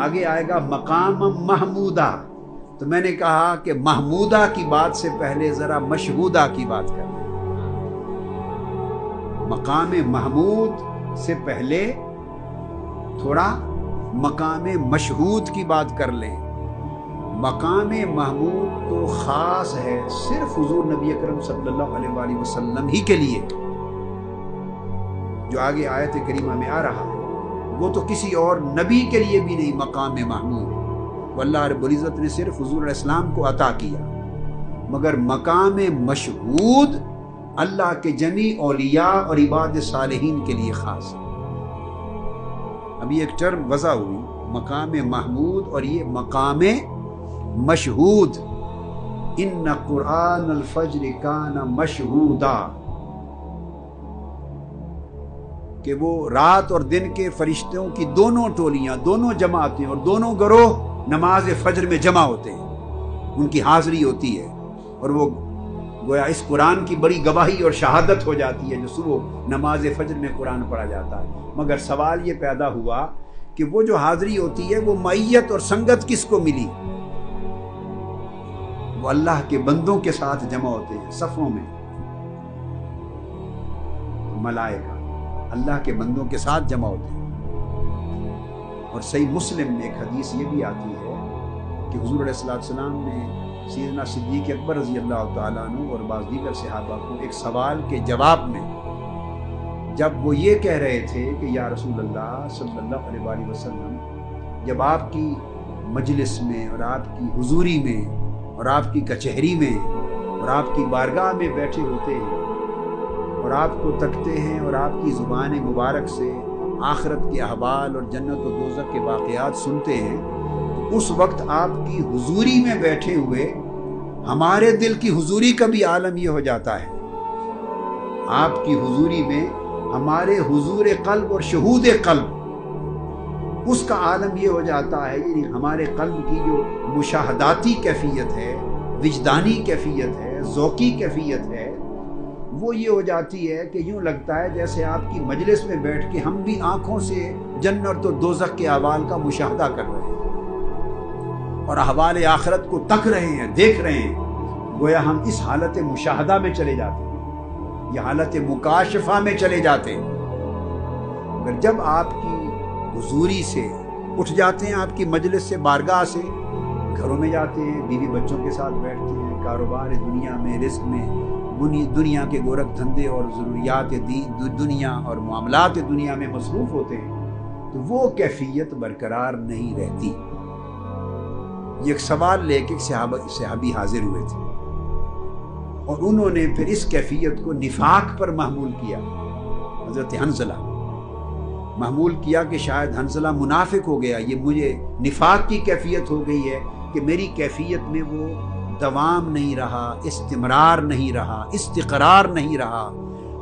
آگے آئے گا مقام محمودہ، تو میں نے کہا کہ محمودہ کی بات سے پہلے ذرا مشہودہ کی بات کر لیں۔ مقام محمود سے پہلے تھوڑا مقام مشہود کی بات کر لیں۔ مقام محمود تو خاص ہے صرف حضور نبی اکرم صلی اللہ علیہ وآلہ وسلم ہی کے لیے، جو آگے آیت کریمہ میں آ رہا ہے وہ تو کسی اور نبی کے لیے بھی نہیں مقام محمود، واللہ رب العزت نے صرف حضور علیہ السلام کو عطا کیا، مگر مقام مشہود اللہ کے جمیع اولیاء اور عباد صالحین کے لیے خاص ہے۔ ابھی ایک ٹرم وضع ہوئی، مقام محمود اور یہ مقام مشہود۔ ان قرآن الفجر کان مشہودا، کہ وہ رات اور دن کے فرشتوں کی دونوں ٹولیاں، دونوں جماعتیں اور دونوں گروہ نماز فجر میں جمع ہوتے ہیں، ان کی حاضری ہوتی ہے، اور وہ گویا اس قرآن کی بڑی گواہی اور شہادت ہو جاتی ہے جو صبح نماز فجر میں قرآن پڑھا جاتا ہے۔ مگر سوال یہ پیدا ہوا کہ وہ جو حاضری ہوتی ہے وہ معیت اور سنگت کس کو ملی؟ وہ اللہ کے بندوں کے ساتھ جمع ہوتے ہیں صفوں میں، ملائکہ اللہ کے بندوں کے ساتھ جمع ہوتے ہیں۔ اور صحیح مسلم میں ایک حدیث یہ بھی آتی ہے کہ حضور علیہ السلام نے سیدنا صدیق اکبر رضی اللہ تعالیٰ عنہ اور بعض دیگر صحابہ کو ایک سوال کے جواب میں، جب وہ یہ کہہ رہے تھے کہ یا رسول اللہ صلی اللہ علیہ وآلہ وسلم، جب آپ کی مجلس میں اور آپ کی حضوری میں اور آپ کی کچہری میں اور آپ کی بارگاہ میں بیٹھے ہوتے ہیں اور آپ کو تکتے ہیں اور آپ کی زبان مبارک سے آخرت کے احوال اور جنت و دوزخ کے واقعات سنتے ہیں، تو اس وقت آپ کی حضوری میں بیٹھے ہوئے ہمارے دل کی حضوری کا بھی عالم یہ ہو جاتا ہے۔ آپ کی حضوری میں ہمارے حضور قلب اور شہود قلب، اس کا عالم یہ ہو جاتا ہے، یعنی ہمارے قلب کی جو مشاہداتی کیفیت ہے، وجدانی کیفیت ہے، ذوقی کیفیت ہے، وہ یہ ہو جاتی ہے کہ یوں لگتا ہے جیسے آپ کی مجلس میں بیٹھ کے ہم بھی آنکھوں سے جنت و دوزخ کے احوال کا مشاہدہ کر رہے ہیں اور احوال آخرت کو تک رہے ہیں، دیکھ رہے ہیں، گویا ہم اس حالت مشاہدہ میں چلے جاتے ہیں، یہ حالت مکاشفہ میں چلے جاتے ہیں۔ مگر جب آپ کی حضوری سے اٹھ جاتے ہیں، آپ کی مجلس سے، بارگاہ سے، گھروں میں جاتے ہیں، بیوی بچوں کے ساتھ بیٹھتے ہیں، کاروبار دنیا میں، رزق میں، دنیا کے گورکھ دھندے اور ضروریات دنیا اور معاملات دنیا میں مصروف ہوتے ہیں، تو وہ کیفیت برقرار نہیں رہتی۔ یہ ایک سوال لے کے صحابی حاضر ہوئے تھے اور انہوں نے پھر اس کیفیت کو نفاق پر محمول کیا۔ حضرت حنظلہ محمول کیا کہ شاید حنظلہ منافق ہو گیا، یہ مجھے نفاق کی کیفیت ہو گئی ہے کہ میری کیفیت میں وہ دوام نہیں رہا، استمرار نہیں رہا، استقرار نہیں رہا،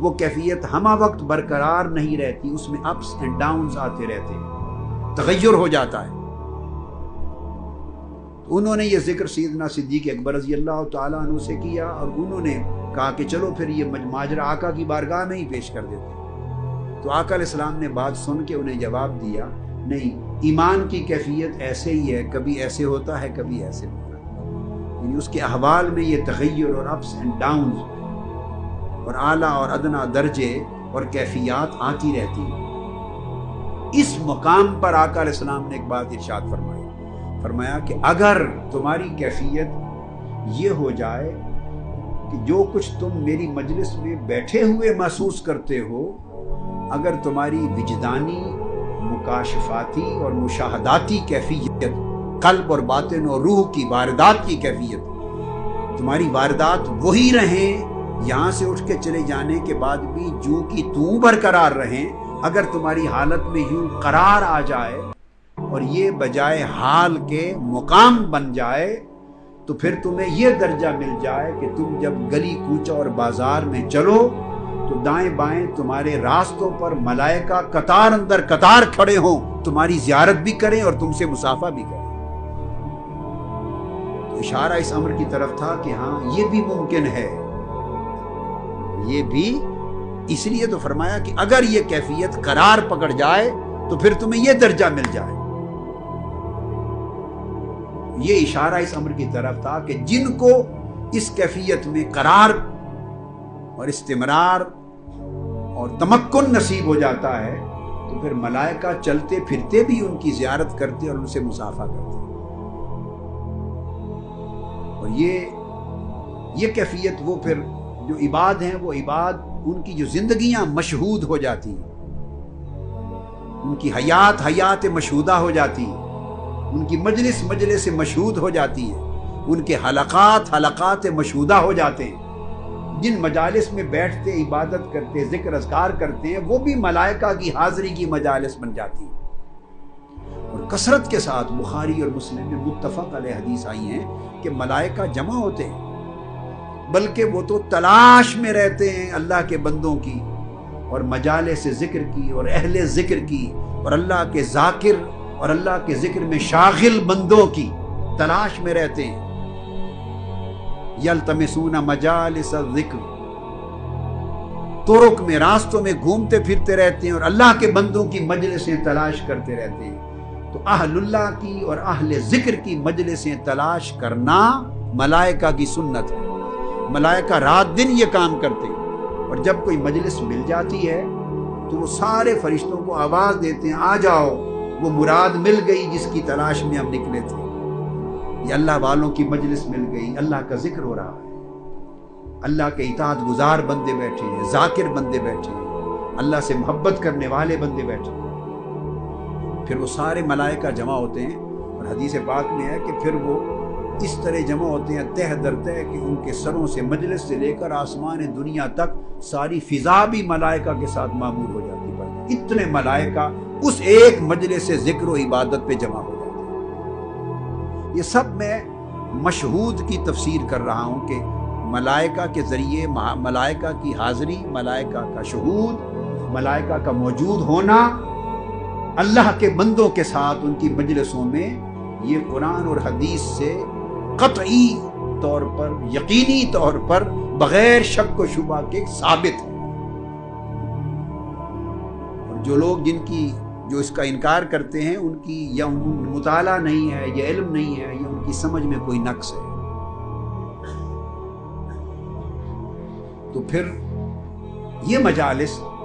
وہ کیفیت ہمہ وقت برقرار نہیں رہتی، اس میں اپس اینڈ ڈاؤنز آتے رہتے ہیں، تغیر ہو جاتا ہے۔ تو انہوں نے یہ ذکر سیدنا صدیق اکبر رضی اللہ تعالیٰ عنہ سے کیا اور انہوں نے کہا کہ چلو پھر یہ ماجرا آقا کی بارگاہ میں ہی پیش کر دیتے ہیں۔ تو آقا علیہ السلام نے بات سن کے انہیں جواب دیا، نہیں، ایمان کی کیفیت ایسے ہی ہے، کبھی ایسے ہوتا ہے، کبھی ایسے ہوتا ہے، یعنی اس کے احوال میں یہ تغیر اور اپس اینڈ ڈاؤنز اور اعلیٰ اور ادنا درجے اور کیفیات آتی رہتی ہیں۔ اس مقام پر آقا علیہ السلام نے ایک بات ارشاد فرمایا کہ اگر تمہاری کیفیت یہ ہو جائے کہ جو کچھ تم میری مجلس میں بیٹھے ہوئے محسوس کرتے ہو، اگر تمہاری وجدانی، مکاشفاتی اور مشاہداتی کیفیت، قلب اور باطن اور روح کی واردات کی کیفیت، تمہاری واردات وہی رہیں، یہاں سے اٹھ کے چلے جانے کے بعد بھی جو کی توں برقرار رہیں، اگر تمہاری حالت میں یوں قرار آ جائے اور یہ بجائے حال کے مقام بن جائے، تو پھر تمہیں یہ درجہ مل جائے کہ تم جب گلی کوچہ اور بازار میں چلو تو دائیں بائیں تمہارے راستوں پر ملائکہ قطار اندر قطار کھڑے ہوں، تمہاری زیارت بھی کریں اور تم سے مصافحہ بھی کریں۔ تو اشارہ اس امر کی طرف تھا کہ ہاں یہ بھی ممکن ہے، یہ بھی اس لیے تو فرمایا کہ اگر یہ کیفیت قرار پکڑ جائے تو پھر تمہیں یہ درجہ مل جائے۔ یہ اشارہ اس امر کی طرف تھا کہ جن کو اس کیفیت میں قرار اور استمرار اور تمکن نصیب ہو جاتا ہے تو پھر ملائکہ چلتے پھرتے بھی ان کی زیارت کرتے اور ان سے مصافحہ کرتے. اور یہ کیفیت وہ پھر جو عباد ہیں وہ عباد ان کی جو زندگیاں مشہود ہو جاتی ہیں، ان کی حیات مشہودہ ہو جاتی ہیں، ان کی مجلس مشہود ہو جاتی ہے، ان کے حلقات مشہودہ ہو جاتے ہیں. جن مجالس میں بیٹھتے عبادت کرتے ذکر اذکار کرتے ہیں وہ بھی ملائکہ کی حاضری کی مجالس بن جاتی ہیں. اور کثرت کے ساتھ بخاری اور مسلم میں متفق علیہ حدیث آئی ہیں کہ ملائکہ جمع ہوتے ہیں، بلکہ وہ تو تلاش میں رہتے ہیں اللہ کے بندوں کی اور مجالس ذکر کی اور اہل ذکر کی اور اللہ کے ذاکر اور اللہ کے ذکر میں شاغل بندوں کی تلاش میں رہتے ہیں. یلتمسون مجالس الذکر، طرق میں راستوں میں گھومتے پھرتے رہتے ہیں اور اللہ کے بندوں کی مجلسیں تلاش کرتے رہتے ہیں. تو اہل اللہ کی اور اہل ذکر کی مجلسیں تلاش کرنا ملائکہ کی سنت ہے. ملائکہ رات دن یہ کام کرتے ہیں، اور جب کوئی مجلس مل جاتی ہے تو وہ سارے فرشتوں کو آواز دیتے ہیں آ جاؤ، وہ مراد مل گئی جس کی تلاش میں ہم نکلے تھے. یہ اللہ والوں کی مجلس مل گئی، اللہ کا ذکر ہو رہا ہے، اللہ کے اطاعت گزار بندے بیٹھے ہیں، ذاکر بندے بیٹھے ہیں، اللہ سے محبت کرنے والے بندے بیٹھے ہیں. پھر وہ سارے ملائکہ جمع ہوتے ہیں، اور حدیث پاک میں ہے کہ پھر وہ اس طرح جمع ہوتے ہیں تہ در تہ کہ ان کے سروں سے مجلس سے لے کر آسمان دنیا تک ساری فضا بھی ملائکہ کے ساتھ معمور ہو جاتی ہے. اتنے ملائکہ اس ایک مجلس سے ذکر و عبادت پہ جمع ہو جاتے ہیں. یہ سب میں مشہود کی تفسیر کر رہا ہوں کہ ملائکہ کے ذریعے ملائکہ کی حاضری، ملائکہ کا شہود، ملائکہ کا موجود ہونا اللہ کے بندوں کے ساتھ ان کی مجلسوں میں، یہ قرآن اور حدیث سے قطعی طور پر، یقینی طور پر، بغیر شک و شبہ کے ثابت ہے. اور جو لوگ جو اس کا انکار کرتے ہیں ان کی یا مطالعہ نہیں ہے یا علم نہیں ہے یا ان کی سمجھ میں کوئی نقص ہے. تو پھر یہ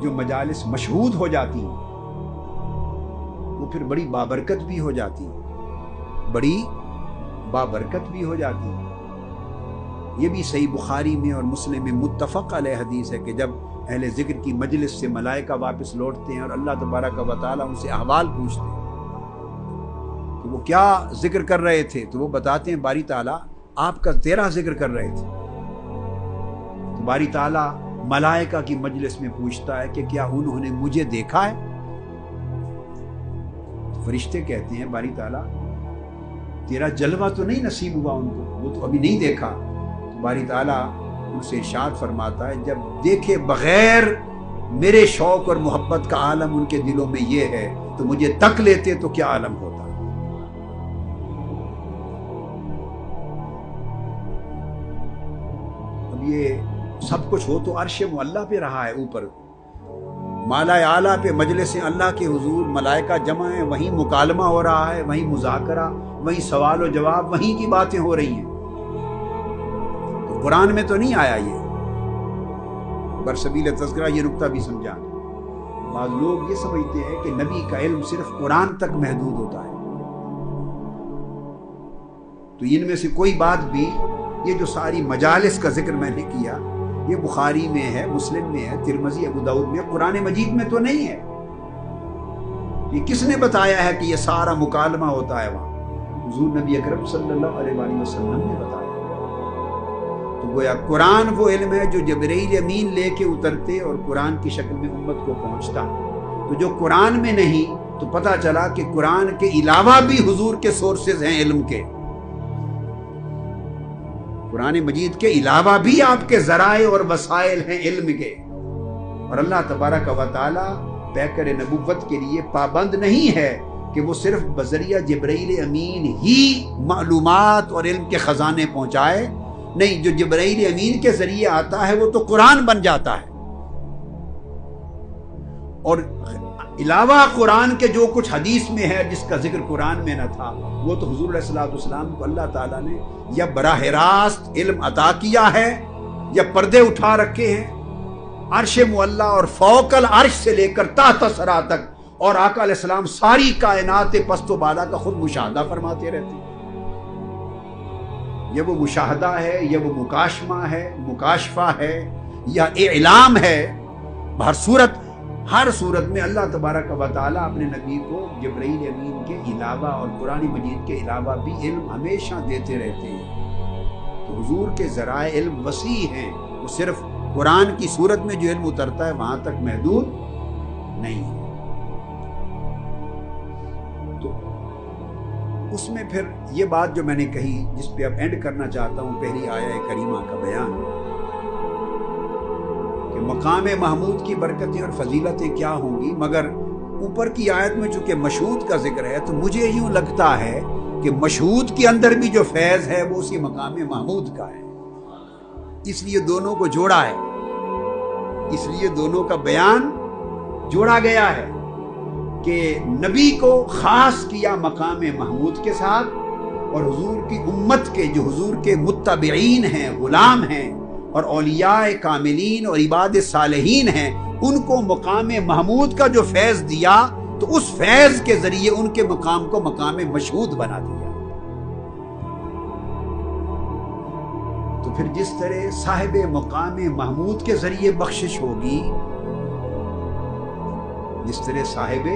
جو مجالس مشہود ہو جاتی ہیں وہ پھر بڑی بابرکت بھی ہو جاتی ہیں، بڑی بابرکت بھی ہو جاتی ہیں. یہ بھی صحیح بخاری میں اور مسلم میں متفق علیہ حدیث ہے کہ جب اہل ذکر کی مجلس سے ملائکہ واپس لوٹتے ہیں اور اللہ تبارک و تعالیٰ ان سے احوال پوچھتے ہیں کہ وہ کیا ذکر کر رہے تھے، تو وہ بتاتے ہیں باری تعالیٰ آپ کا تیرا ذکر کر رہے تھے. تو باری تعالیٰ ملائکہ کی مجلس میں پوچھتا ہے کہ کیا انہوں نے مجھے دیکھا ہے؟ تو فرشتے کہتے ہیں باری تعالیٰ تیرا جلوہ تو نہیں نصیب ہوا ان کو، وہ تو ابھی نہیں دیکھا. تو باری تعالیٰ ان سے ارشاد فرماتا ہے جب دیکھے بغیر میرے شوق اور محبت کا عالم ان کے دلوں میں یہ ہے تو مجھے تک لیتے تو کیا عالم ہوتا. اب یہ سب کچھ ہو تو عرش معلیٰ پہ رہا ہے، اوپر مالا اعلیٰ پہ مجلسیں اللہ کے حضور ملائکہ جمع ہیں، وہیں مکالمہ ہو رہا ہے، وہیں مذاکرہ، وہیں سوال و جواب، وہیں کی باتیں ہو رہی ہیں. قرآن میں تو نہیں آیا. یہ برسبیل تذکرہ یہ نکتہ بھی سمجھانا. بعض لوگ یہ سمجھتے ہیں کہ نبی کا علم صرف قرآن تک محدود ہوتا ہے، تو ان میں سے کوئی بات بھی، یہ جو ساری مجالس کا ذکر میں نے کیا یہ بخاری میں ہے، مسلم میں ہے، ترمذی، ابو داؤد میں، قرآن مجید میں تو نہیں ہے. یہ کس نے بتایا ہے کہ یہ سارا مکالمہ ہوتا ہے وہاں؟ حضور نبی اکرم صلی اللہ علیہ وآلہ وسلم نے بتایا. تو گویا قرآن وہ علم ہے جو جبرائیل امین لے کے اترتے اور قرآن کی شکل میں امت کو پہنچتا. تو جو قرآن میں نہیں تو پتہ چلا کہ قرآن کے علاوہ بھی حضور کے سورسز ہیں علم کے. قرآن مجید کے علاوہ بھی آپ کے ذرائع اور وسائل ہیں علم کے. اور اللہ تبارک و تعالی پیکر نبوت کے لیے پابند نہیں ہے کہ وہ صرف بذریعہ جبرائیل امین ہی معلومات اور علم کے خزانے پہنچائے. نہیں، جو جبرائیل امین کے ذریعے آتا ہے وہ تو قرآن بن جاتا ہے. اور علاوہ قرآن کے جو کچھ حدیث میں ہے جس کا ذکر قرآن میں نہ تھا، وہ تو حضور علیہ الصلوۃ والسلام کو اللہ تعالیٰ نے یا براہ راست علم عطا کیا ہے یا پردے اٹھا رکھے ہیں عرش معلیٰ اور فوق العرش سے لے کر تحت ثری تک، اور آقا علیہ السلام ساری کائنات پست و بالا کا خود مشاہدہ فرماتے رہتے ہیں۔ یہ وہ مشاہدہ ہے، یہ وہ مکاشمہ ہے، مکاشفہ ہے یا اعلام ہے، ہر صورت میں اللہ تبارک و تعالیٰ اپنے نبی کو جبرائیل امین کے علاوہ اور قرآن مجید کے علاوہ بھی علم ہمیشہ دیتے رہتے ہیں۔ تو حضور کے ذرائع علم وسیع ہیں، وہ صرف قرآن کی صورت میں جو علم اترتا ہے وہاں تک محدود نہیں ہے۔ تو اس میں پھر یہ بات جو میں نے کہی، جس پہ اب اینڈ کرنا چاہتا ہوں، پہلی آیہ کریمہ کا بیان کہ مقام محمود کی برکتیں اور فضیلتیں کیا ہوں گی، مگر اوپر کی آیت میں چونکہ مشہود کا ذکر ہے تو مجھے یوں لگتا ہے کہ مشہود کے اندر بھی جو فیض ہے وہ اسی مقام محمود کا ہے، اس لیے دونوں کو جوڑا ہے، اس لیے دونوں کا بیان جوڑا گیا ہے کہ نبی کو خاص کیا مقام محمود کے ساتھ، اور حضور کی امت کے جو حضور کے متبعین ہیں، غلام ہیں، اور اولیاء کاملین اور عباد صالحین ہیں، ان کو مقام محمود کا جو فیض دیا تو اس فیض کے ذریعے ان کے مقام کو مقام مشہود بنا دیا۔ تو پھر جس طرح صاحب مقام محمود کے ذریعے بخشش ہوگی، جس طرح صاحب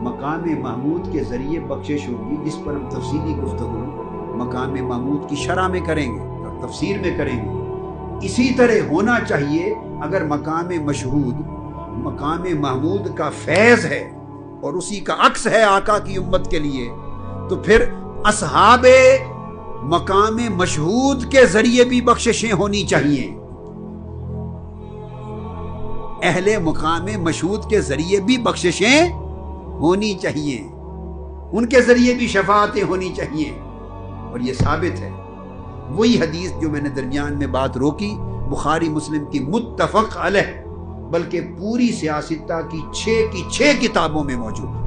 مقام محمود کے ذریعے بخشش ہوگی، جس پر ہم تفصیلی گفتگو مقام محمود کی شرح میں کریں گے اور تفسیر میں کریں گے، اسی طرح ہونا چاہیے۔ اگر مقام مشہود مقام محمود کا فیض ہے اور اسی کا عکس ہے آقا کی امت کے لیے، تو پھر اصحاب مقام مشہود کے ذریعے بھی بخششیں ہونی چاہیے، اہل مقام مشہود کے ذریعے بھی بخششیں ہونی چاہیے، ان کے ذریعے بھی شفاعتیں ہونی چاہیے۔ اور یہ ثابت ہے، وہی حدیث جو میں نے درمیان میں بات روکی، بخاری مسلم کی متفق علیہ، بلکہ پوری سیاستہ کی 6 کتابوں میں موجود ہے۔